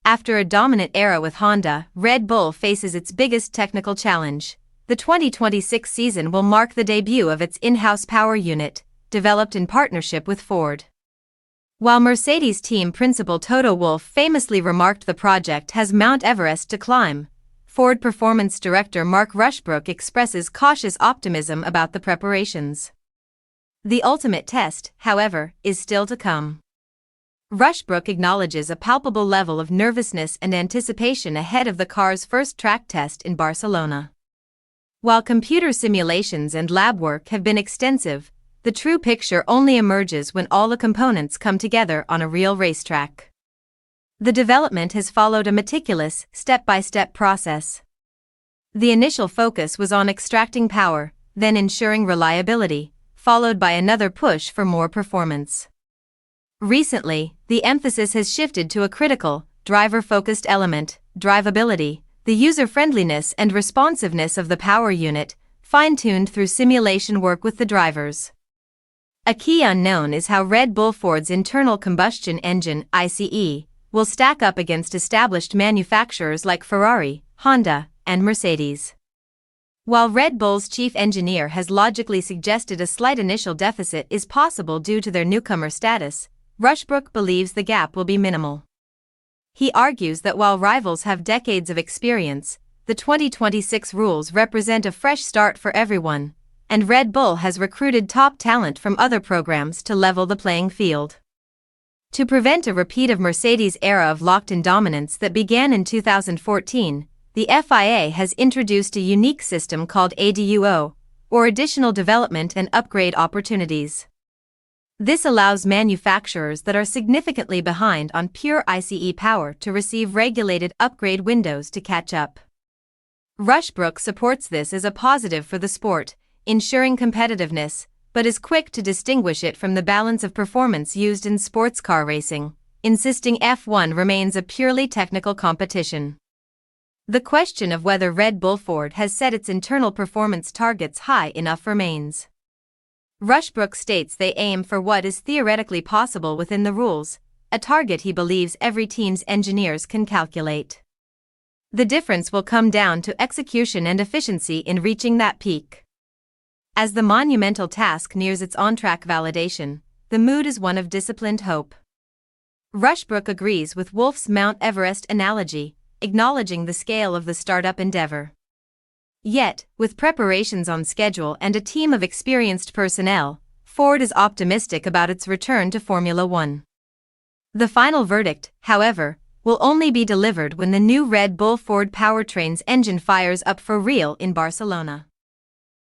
After a dominant era with Honda, Red Bull faces its biggest technical challenge. The 2026 season will mark the debut of its in-house power unit, developed in partnership with Ford. While Mercedes team principal Toto Wolff famously remarked the project has Mount Everest to climb, Ford Performance Director Mark Rushbrook expresses cautious optimism about the preparations. The ultimate test, however, is still to come. Rushbrook acknowledges a palpable level of nervousness and anticipation ahead of the car's first track test in Barcelona. While computer simulations and lab work have been extensive, the true picture only emerges when all the components come together on a real racetrack. The development has followed a meticulous, step-by-step process. The initial focus was on extracting power, then ensuring reliability, followed by another push for more performance. Recently, the emphasis has shifted to a critical, driver-focused element, drivability, the user-friendliness and responsiveness of the power unit, fine-tuned through simulation work with the drivers. A key unknown is how Red Bull Ford's internal combustion engine, ICE, will stack up against established manufacturers like Ferrari, Honda, and Mercedes. While Red Bull's chief engineer has logically suggested a slight initial deficit is possible due to their newcomer status, Rushbrook believes the gap will be minimal. He argues that while rivals have decades of experience, the 2026 rules represent a fresh start for everyone, and Red Bull has recruited top talent from other programs to level the playing field. To prevent a repeat of Mercedes' era of locked-in dominance that began in 2014, the FIA has introduced a unique system called ADUO, or Additional Development and Upgrade Opportunities. This allows manufacturers that are significantly behind on pure ICE power to receive regulated upgrade windows to catch up. Rushbrook supports this as a positive for the sport, ensuring competitiveness, but is quick to distinguish it from the balance of performance used in sports car racing, insisting F1 remains a purely technical competition. The question of whether Red Bull Ford has set its internal performance targets high enough remains. Rushbrook states they aim for what is theoretically possible within the rules, a target he believes every team's engineers can calculate. The difference will come down to execution and efficiency in reaching that peak. As the monumental task nears its on-track validation, the mood is one of disciplined hope. Rushbrook agrees with Wolff's Mount Everest analogy, acknowledging the scale of the startup endeavor. Yet, with preparations on schedule and a team of experienced personnel, Ford is optimistic about its return to Formula One. The final verdict, however, will only be delivered when the new Red Bull Ford powertrain's engine fires up for real in Barcelona.